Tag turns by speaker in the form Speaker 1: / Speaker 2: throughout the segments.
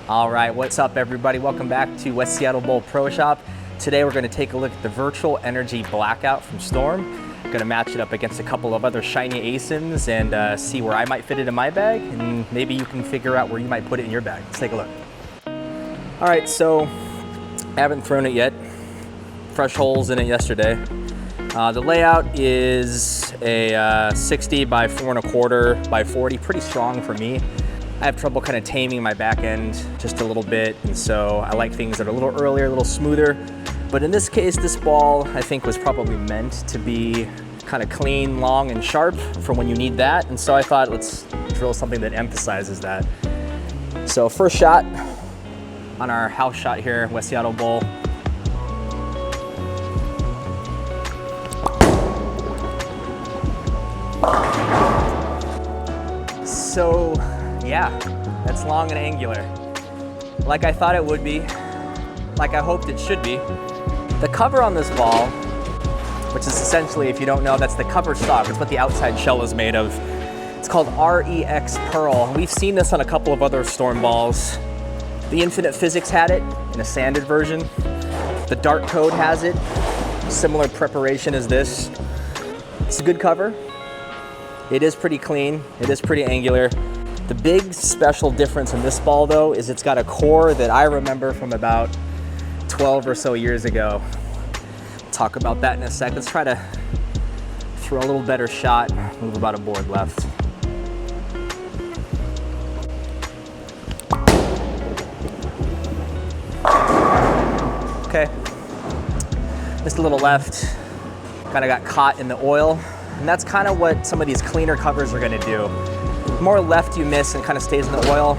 Speaker 1: All right, what's up everybody? Welcome back to West Seattle Bowl Pro Shop. Today we're going to take a look at the Virtual Energy Blackout from Storm. Going to match it up against a couple of other shiny ASINs and see where I might fit it in my bag, and maybe you can figure out where you might put it in your bag. Let's take a look. All right, so I haven't thrown it yet. Fresh holes in it yesterday. The layout is a 60 by 4 1/4 by 40, pretty strong for me. I have trouble kind of taming my back end just a little bit, and so I like things that are a little earlier, a little smoother. But in this case, this ball I think was probably meant to be kind of clean, long, and sharp for when you need that. And so I thought, let's drill something that emphasizes that. So first shot on our house shot here, West Seattle Bowl. So yeah, that's long and angular. Like I thought it would be, like I hoped it should be. The cover on this ball, which is essentially, if you don't know, that's the cover stock. It's what the outside shell is made of. It's called REX Pearl. We've seen this on a couple of other Storm balls. The Infinite Physics had it in a sanded version. The Dark Code has it. Similar preparation as this. It's a good cover. It is pretty clean. It is pretty angular. The big special difference in this ball though is it's got a core that I remember from about 12 or so years ago. Talk about that in a sec. Let's try to throw a little better shot, move about a board left. Okay, just a little left. Kind of got caught in the oil, and that's kind of what some of these cleaner covers are gonna do. The more left you miss and kind of stays in the oil,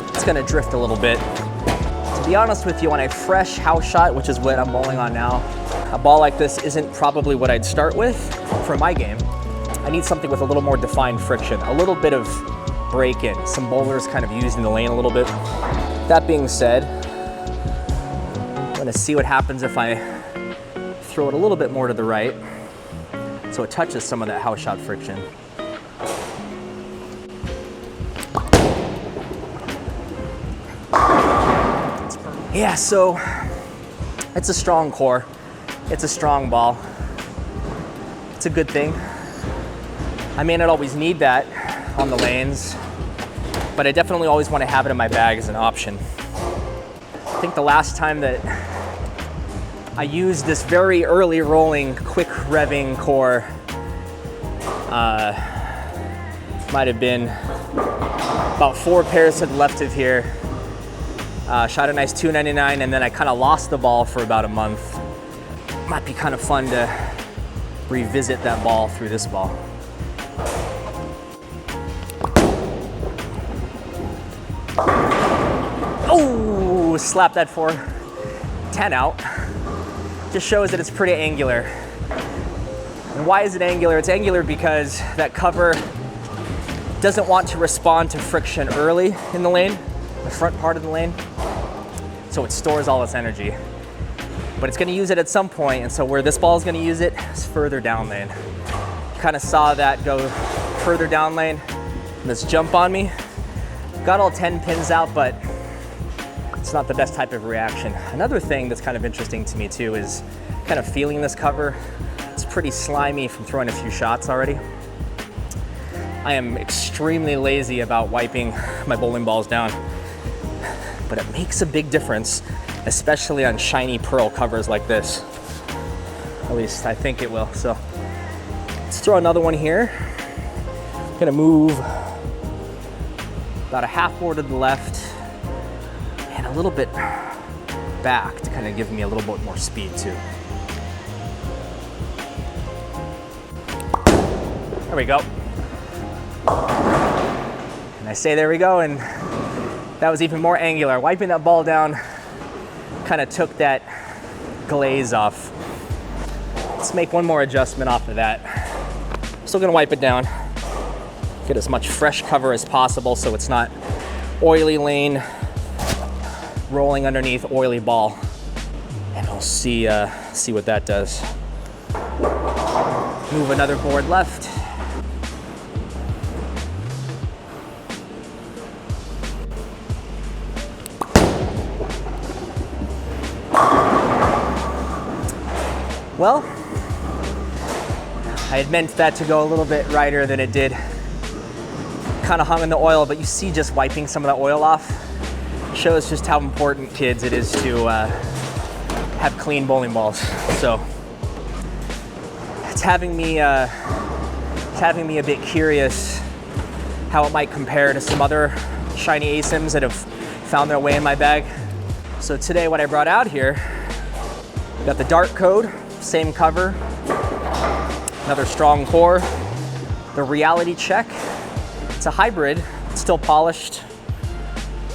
Speaker 1: it's gonna drift a little bit. To be honest with you, on a fresh house shot, which is what I'm bowling on now, a ball like this isn't probably what I'd start with for my game. I need something with a little more defined friction, a little bit of break-in. Some bowlers kind of using the lane a little bit. That being said, I'm gonna see what happens if I throw it a little bit more to the right so it touches some of that house shot friction. Yeah, so it's a strong core. It's a strong ball. It's a good thing. I may not always need that on the lanes, but I definitely always want to have it in my bag as an option. I think the last time that I used this very early rolling, quick revving core might have been about 4 pairs to the left of here. Shot a nice 299, and then I kind of lost the ball for about a month. Might be kind of fun to revisit that ball through this ball. Oh, slap that for 10 out. Just shows that it's pretty angular. And why is it angular? It's angular because that cover doesn't want to respond to friction early in the lane, the front part of the lane. So it stores all its energy. But it's gonna use it at some point, and so where this ball is gonna use it is further down lane. Kind of saw that go further down lane. This jump on me. Got all 10 pins out, but it's not the best type of reaction. Another thing that's kind of interesting to me too is kind of feeling this cover. It's pretty slimy from throwing a few shots already. I am extremely lazy about wiping my bowling balls down, but it makes a big difference, especially on shiny pearl covers like this. At least I think it will. So let's throw another one here. I'm gonna move about a half board to the left and a little bit back to kind of give me a little bit more speed too. There we go. And I say there we go, and that was even more angular. Wiping that ball down kind of took that glaze off. Let's make one more adjustment off of that. Still gonna wipe it down. Get as much fresh cover as possible so it's not oily lane rolling underneath oily ball. And we'll see what that does. Move another board left. Well, I had meant that to go a little bit righter than it did. Kind of hung in the oil, but you see just wiping some of the oil off shows just how important, kids, it is to have clean bowling balls. So it's having me a bit curious how it might compare to some other shiny ASIMs that have found their way in my bag. So today what I brought out here, got the Dark Code, same cover, another strong core, the Reality Check. It's a hybrid, it's still polished.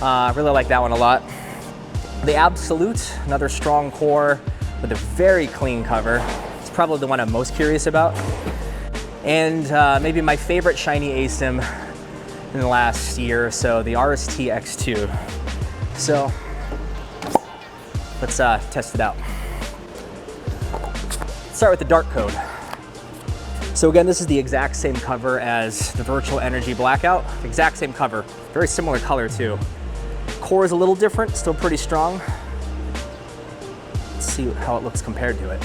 Speaker 1: I really like that one a lot. The Absolute, another strong core with a very clean cover. It's probably the one I'm most curious about. And maybe my favorite shiny ASIM in the last year or so, the RST X-2. So let's test it out. Let's start with the Dark Code. So again, this is the exact same cover as the Virtual Energy Blackout. Exact same cover, very similar color too. Core is a little different, still pretty strong. Let's see how it looks compared to it.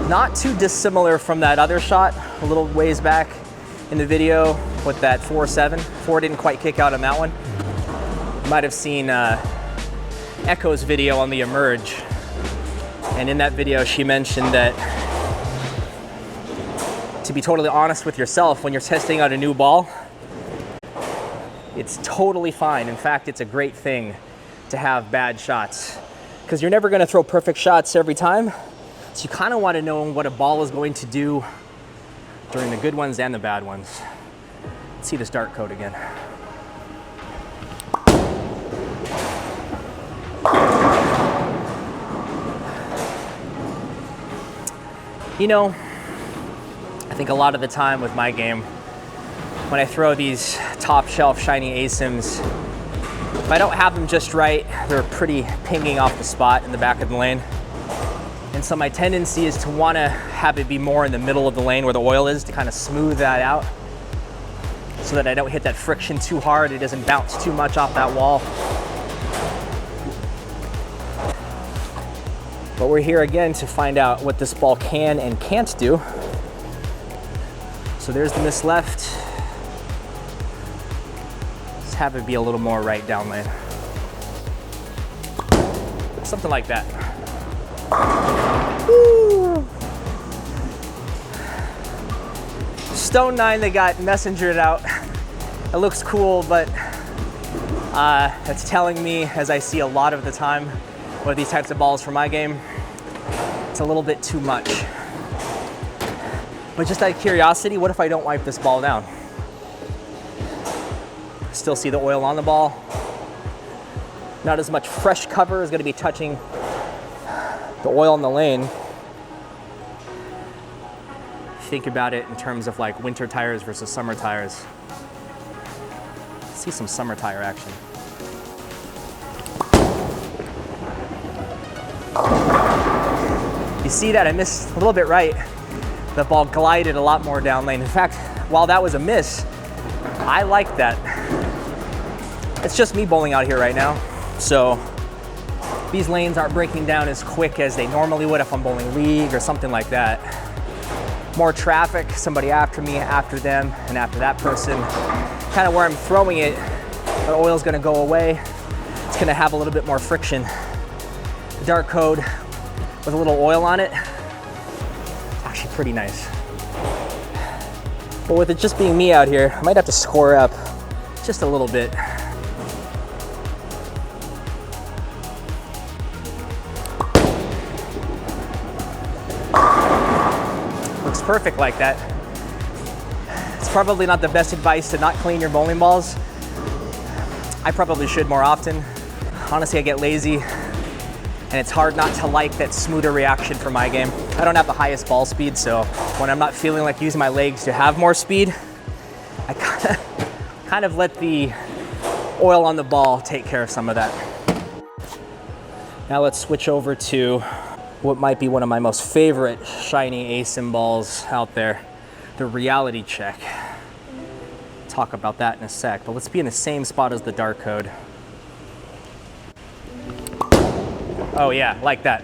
Speaker 1: Not too dissimilar from that other shot a little ways back in the video with that 4.7. 4 didn't quite kick out on that one. You might have seen Echo's video on the Emerge. And in that video, she mentioned that to be totally honest with yourself, when you're testing out a new ball, it's totally fine. In fact, it's a great thing to have bad shots because you're never gonna throw perfect shots every time. So you kind of want to know what a ball is going to do during the good ones and the bad ones. Let's see this Dark Code again. You know, I think a lot of the time with my game, when I throw these top shelf shiny ASIMs, if I don't have them just right, they're pretty pinging off the spot in the back of the lane. And so my tendency is to want to have it be more in the middle of the lane where the oil is to kind of smooth that out so that I don't hit that friction too hard, it doesn't bounce too much off that wall. But we're here again to find out what this ball can and can't do. So there's the miss left. Let's have it be a little more right down lane. Something like that. Woo. Stone 9, they got messengered out. It looks cool, but that's telling me, as I see a lot of the time with these types of balls for my game, it's a little bit too much. But just out of curiosity, what if I don't wipe this ball down? Still see the oil on the ball. Not as much fresh cover is going to be touching the oil in the lane. Think about it in terms of like winter tires versus summer tires. See some summer tire action. You see that I missed a little bit right. The ball glided a lot more down lane. In fact, while that was a miss, I like that. It's just me bowling out here right now. So these lanes aren't breaking down as quick as they normally would if I'm bowling league or something like that. More traffic, somebody after me, after them, and after that person. Kind of where I'm throwing it, the oil's gonna go away. It's gonna have a little bit more friction. The Dark Code with a little oil on it, actually pretty nice. But with it just being me out here, I might have to score up just a little bit. Looks perfect like that. It's probably not the best advice to not clean your bowling balls. I probably should more often. Honestly, I get lazy and it's hard not to like that smoother reaction for my game. I don't have the highest ball speed, so when I'm not feeling like using my legs to have more speed, I kind of let the oil on the ball take care of some of that. Now let's switch over to what might be one of my most favorite shiny ASIM balls out there, the Reality Check. talk about that in a sec, but let's be in the same spot as the dark code. Oh yeah, like that.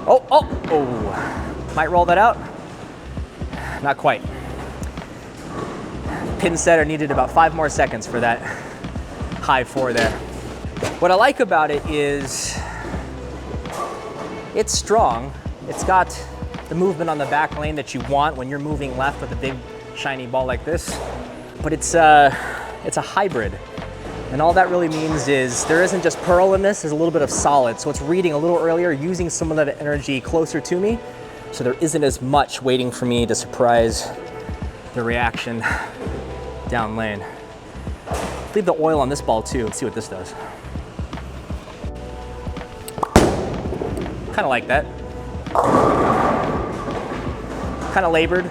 Speaker 1: Oh. Might roll that out. Not quite. Pin setter needed about 5 more seconds for that high 4 there. What I like about it is it's strong. It's got the movement on the back lane that you want when you're moving left with a big shiny ball like this, but it's a hybrid. And all that really means is there isn't just pearl in this, there's a little bit of solid. So it's reading a little earlier, using some of that energy closer to me. So there isn't as much waiting for me to surprise the reaction down lane. Leave the oil on this ball too and see what this does. Kind of like that. Kind of labored,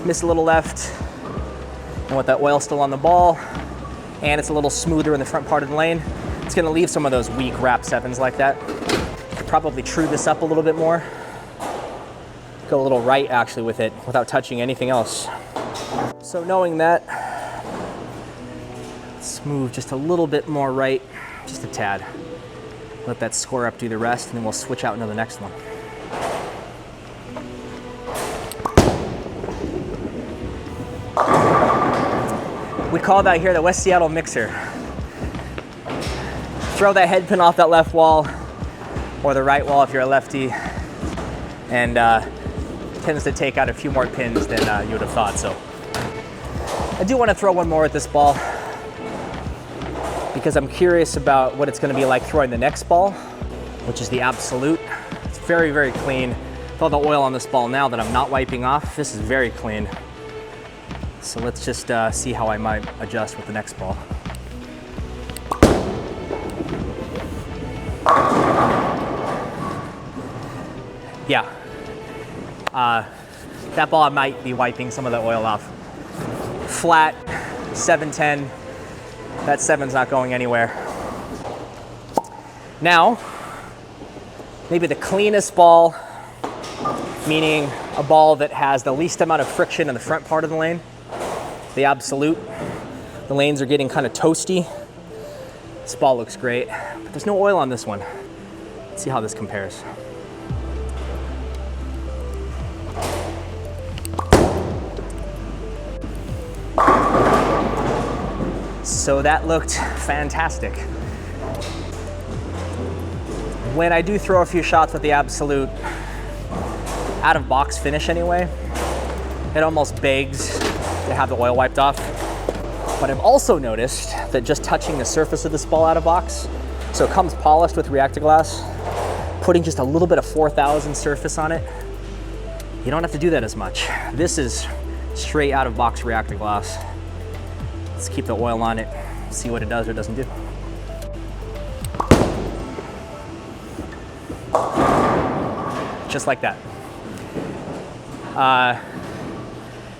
Speaker 1: missed a little left. And with that oil still on the ball, and it's a little smoother in the front part of the lane, it's gonna leave some of those weak wrap 7s like that. Could probably true this up a little bit more. Go a little right actually with it without touching anything else. So knowing that, let's move just a little bit more right, just a tad. Let that score up do the rest, and then we'll switch out into the next one. We call that here the West Seattle mixer. Throw that head pin off that left wall or the right wall if you're a lefty, and tends to take out a few more pins than you would have thought. So I do want to throw one more at this ball because I'm curious about what it's going to be like throwing the next ball, which is the Absolute. It's very, very clean. With all the oil on this ball now that I'm not wiping off, this is very clean. So let's just see how I might adjust with the next ball. Yeah, that ball I might be wiping some of the oil off. Flat, 710, that 7's not going anywhere. Now, maybe the cleanest ball, meaning a ball that has the least amount of friction in the front part of the lane. The Absolute. The lanes are getting kind of toasty. This ball looks great, but there's no oil on this one. Let's see how this compares. So that looked fantastic. When I do throw a few shots with the Absolute, out of box finish anyway, it almost begs to have the oil wiped off. But I've also noticed that just touching the surface of this ball out of box, so it comes polished with Reactor Glass, putting just a little bit of 4000 surface on it, you don't have to do that as much. This is straight out of box Reactor Glass. Let's keep the oil on it, see what it does or doesn't do. Just like that.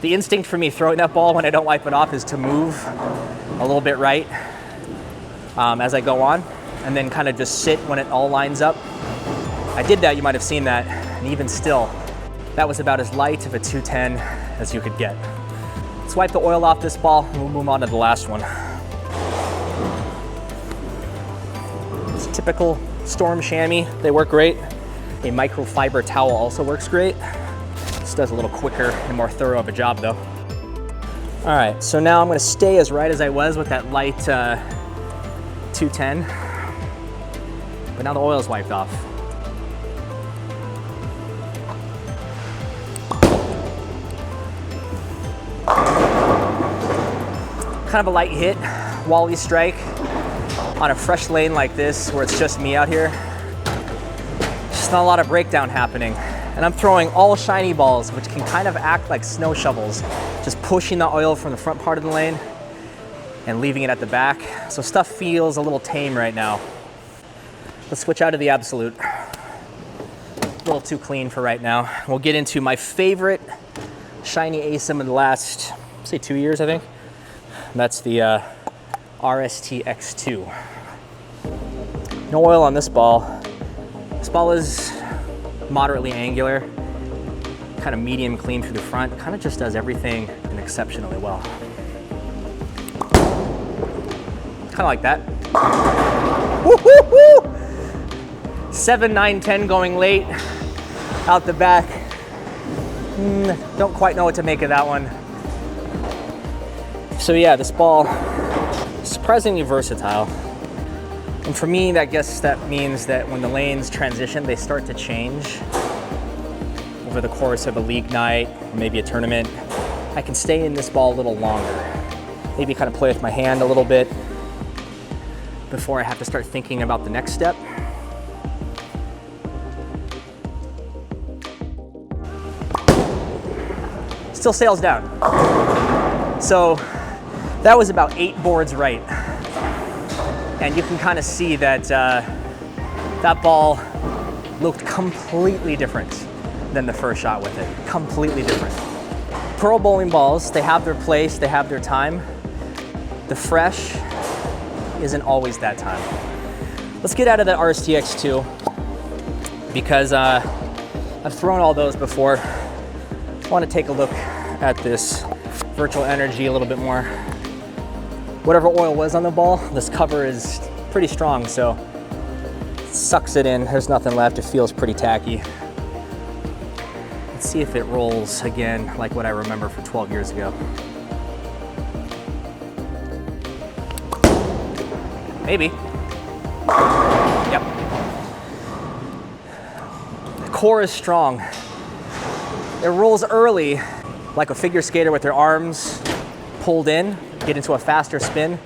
Speaker 1: The instinct for me throwing that ball when I don't wipe it off is to move a little bit right as I go on, and then kind of just sit when it all lines up. I did that, you might have seen that, and even still, that was about as light of a 210 as you could get. Let's wipe the oil off this ball, and we'll move on to the last one. It's a typical Storm chamois, they work great. A microfiber towel also works great. This does a little quicker and more thorough of a job though. All right, so now I'm gonna stay as right as I was with that light 210, but now the oil's wiped off. Kind of a light hit, Wally strike on a fresh lane like this where it's just me out here. Just not a lot of breakdown happening. And I'm throwing all shiny balls, which can kind of act like snow shovels, just pushing the oil from the front part of the lane and leaving it at the back. So stuff feels a little tame right now. Let's switch out to the Absolute. A little too clean for right now. We'll get into my favorite shiny ASIM in the last, say 2 years, I think. And that's the RST X-2. No oil on this ball. This ball is moderately angular, kind of medium clean through the front. Kind of just does everything exceptionally well. Kind of like that. Woo-hoo-hoo! 7, 9, 10 going late out the back. Don't quite know what to make of that one. So yeah, this ball is surprisingly versatile. And for me, I guess that means that when the lanes transition, they start to change over the course of a league night, or maybe a tournament. I can stay in this ball a little longer. Maybe kind of play with my hand a little bit before I have to start thinking about the next step. Still sails down. So that was about 8 boards right. And you can kind of see that that ball looked completely different than the first shot with it. Completely different. Pearl bowling balls, they have their place, they have their time. The fresh isn't always that time. Let's get out of that RST X-2 because I've thrown all those before. I want to take a look at this virtual energy a little bit more. Whatever oil was on the ball, this cover is pretty strong, so it sucks it in. There's nothing left. It feels pretty tacky. Let's see if it rolls again like what I remember from 12 years ago. Maybe. Yep. The core is strong. It rolls early like a figure skater with their arms pulled in, get into a faster spin.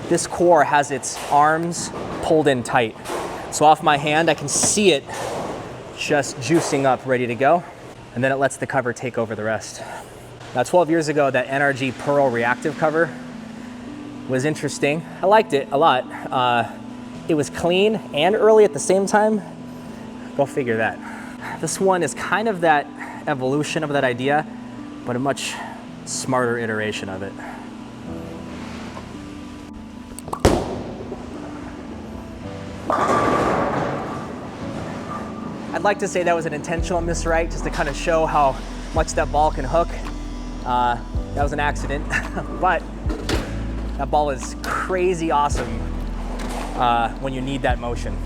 Speaker 1: This core has its arms pulled in tight. So off my hand, I can see it just juicing up, ready to go. And then it lets the cover take over the rest. Now 12 years ago, that NRG Pearl reactive cover was interesting. I liked it a lot. It was clean and early at the same time. Go figure that. This one is kind of that evolution of that idea, but a much smarter iteration of it. I'd like to say that was an intentional miswrite just to kind of show how much that ball can hook. That was an accident, but that ball is crazy awesome when you need that motion.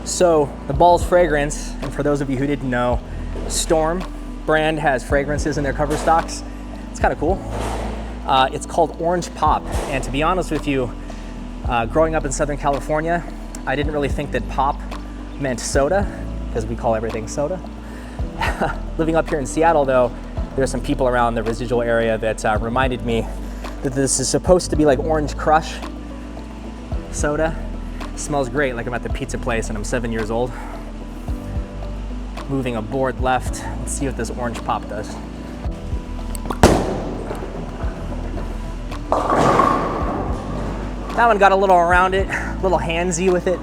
Speaker 1: So the ball's fragrance, and for those of you who didn't know, Storm brand has fragrances in their cover stocks. It's kind of cool. It's called Orange Pop, and to be honest with you, growing up in Southern California, I didn't really think that pop meant soda, because we call everything soda. Living up here in Seattle though, there's some people around the residual area that reminded me that this is supposed to be like Orange Crush soda. It smells great, like I'm at the pizza place and I'm 7 years old. Moving a board left, let's see what this Orange Pop does. That one got a little around it, a little handsy with it.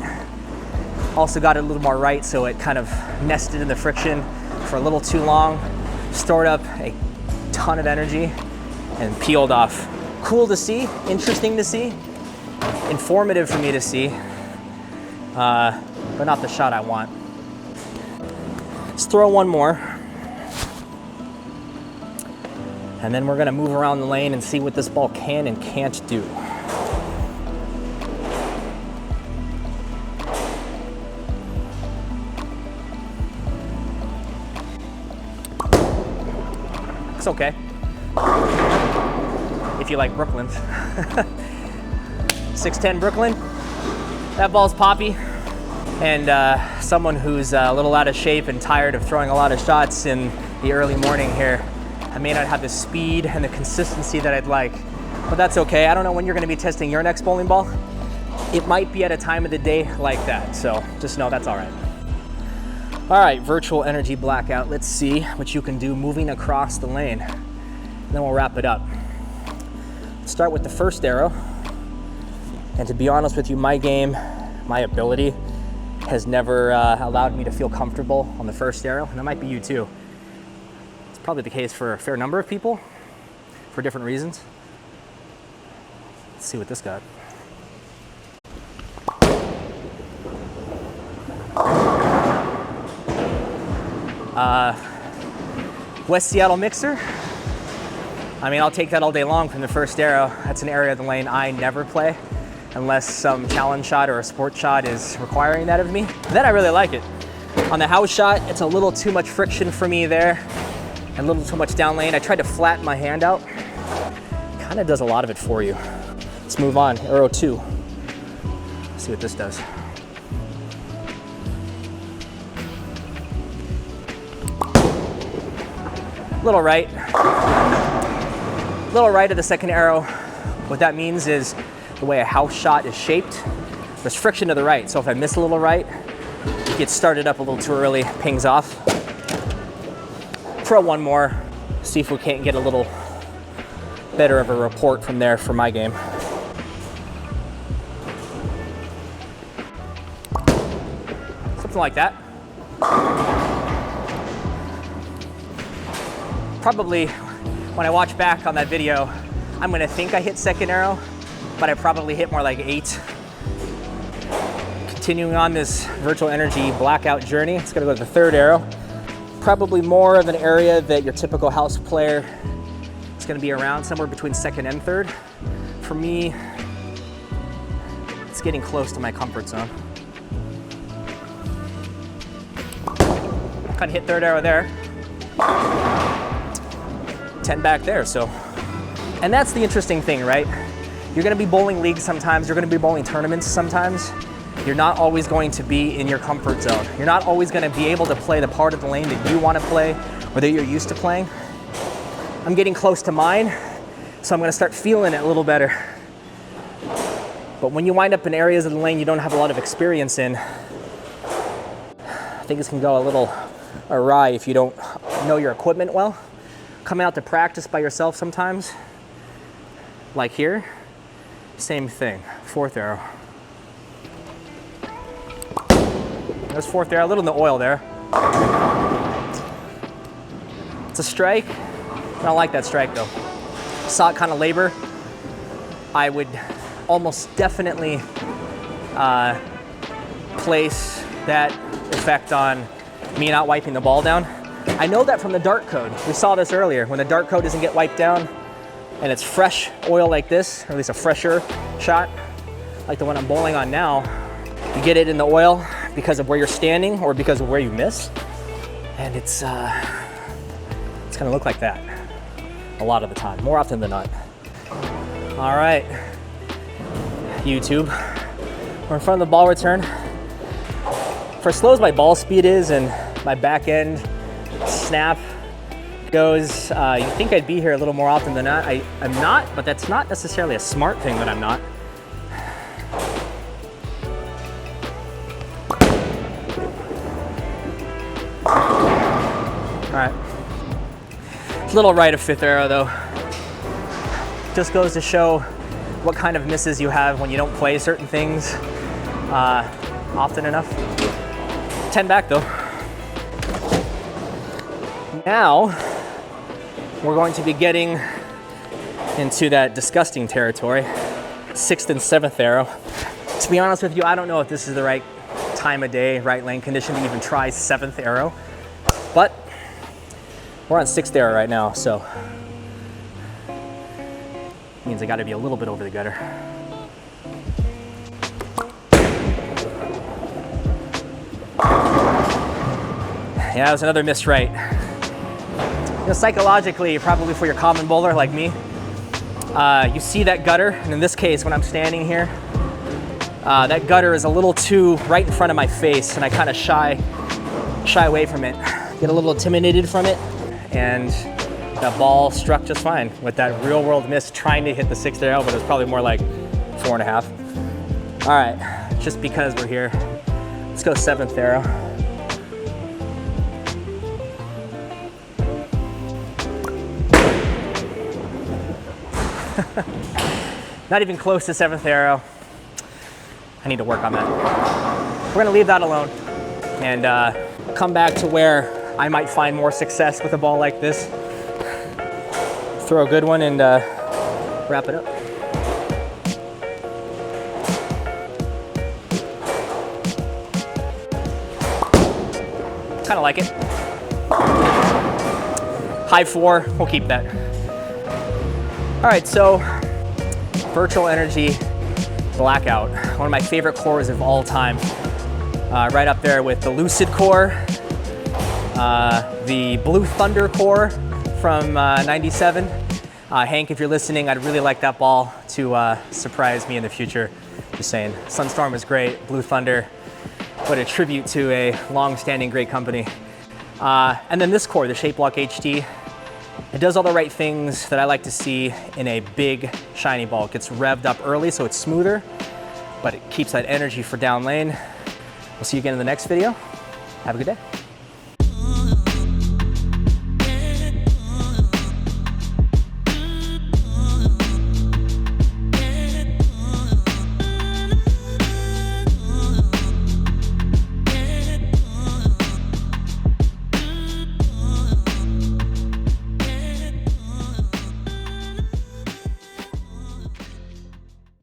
Speaker 1: Also got it a little more right, so it kind of nested in the friction for a little too long, stored up a ton of energy, and peeled off. Cool to see, interesting to see, informative for me to see, but not the shot I want. Let's throw one more. And then we're gonna move around the lane and see what this ball can and can't do. It's okay. If you like Brooklyn. 6'10" Brooklyn. That ball's poppy. And someone who's a little out of shape and tired of throwing a lot of shots in the early morning here, I may not have the speed and the consistency that I'd like, but that's okay. I don't know when you're gonna be testing your next bowling ball. It might be at a time of the day like that, so just know that's all right. All right, virtual energy blackout. Let's see what you can do moving across the lane. And then we'll wrap it up. Let's start with the first arrow. And to be honest with you, my game, my ability has never allowed me to feel comfortable on the first arrow, and that might be you too. It's probably the case for a fair number of people for different reasons. Let's see what this got. West Seattle mixer. I mean, I'll take that all day long from the first arrow. That's an area of the lane I never play unless some challenge shot or a sport shot is requiring that of me. Then I really like it. On the house shot, it's a little too much friction for me there, and a little too much down lane. I tried to flatten my hand out. Kind of does a lot of it for you. Let's move on, arrow 2. See what this does. Little right of the second arrow. What that means is the way a house shot is shaped, there's friction to the right. So if I miss a little right, it gets started up a little too early, pings off. Throw one more, see if we can't get a little better of a report from there for my game. Something like that. Probably when I watch back on that video, I'm gonna think I hit second arrow, but I probably hit more like 8. Continuing on this virtual energy blackout journey, it's gonna go to the third arrow. Probably more of an area that your typical house player is gonna be around, somewhere between second and third. For me, it's getting close to my comfort zone. Kind of hit third arrow there. 10 back there, so. And that's the interesting thing, right? You're gonna be bowling leagues sometimes, you're gonna be bowling tournaments sometimes. You're not always going to be in your comfort zone. You're not always gonna be able to play the part of the lane that you wanna play or that you're used to playing. I'm getting close to mine, so I'm gonna start feeling it a little better. But when you wind up in areas of the lane you don't have a lot of experience in, things can go a little awry if you don't know your equipment well. Coming out to practice by yourself sometimes, like here, same thing, fourth arrow. There's fourth arrow, a little in the oil there. It's a strike. I don't like that strike though. Saw it kind of labor. I would almost definitely place that effect on me not wiping the ball down. I know that from the dart code. We saw this earlier. When the dart code doesn't get wiped down and it's fresh oil like this, or at least a fresher shot, like the one I'm bowling on now, you get it in the oil because of where you're standing or because of where you miss, and it's gonna look like that a lot of the time, more often than not. All right, YouTube, we're in front of the ball return. For as slow as my ball speed is and my back end snap goes, you think I'd be here a little more often than not. I'm not, but that's not necessarily a smart thing that I'm not. All right, a little right of fifth arrow though. Just goes to show what kind of misses you have when you don't play certain things often enough. 10 back though. Now, we're going to be getting into that disgusting territory, 6th and 7th arrow. To be honest with you, I don't know if this is the right time of day, right lane condition to even try 7th arrow, but we're on 6th arrow right now, so means I gotta be a little bit over the gutter. Yeah, it was another missed right. You know, psychologically, probably for your common bowler like me, you see that gutter, and in this case, when I'm standing here, that gutter is a little too right in front of my face, and I kind of shy away from it, get a little intimidated from it, and that ball struck just fine with that real world miss trying to hit the 6th arrow, but it was probably more like 4.5. All right, just because we're here, let's go 7th arrow. Not even close to 7th arrow. I need to work on that. We're gonna leave that alone and come back to where I might find more success with a ball like this. Throw a good one and wrap it up. Kind of like it. High 4, we'll keep that. All right, so Virtual Energy Blackout, one of my favorite cores of all time. Right up there with the Lucid core, the Blue Thunder core from 97. Hank, if you're listening, I'd really like that ball to surprise me in the future. Just saying, Sunstorm was great, Blue Thunder, what a tribute to a long-standing great company. And then this core, the Shape Block HT, it does all the right things that I like to see in a big, shiny ball. It gets revved up early so it's smoother, but it keeps that energy for down lane. We'll see you again in the next video. Have a good day.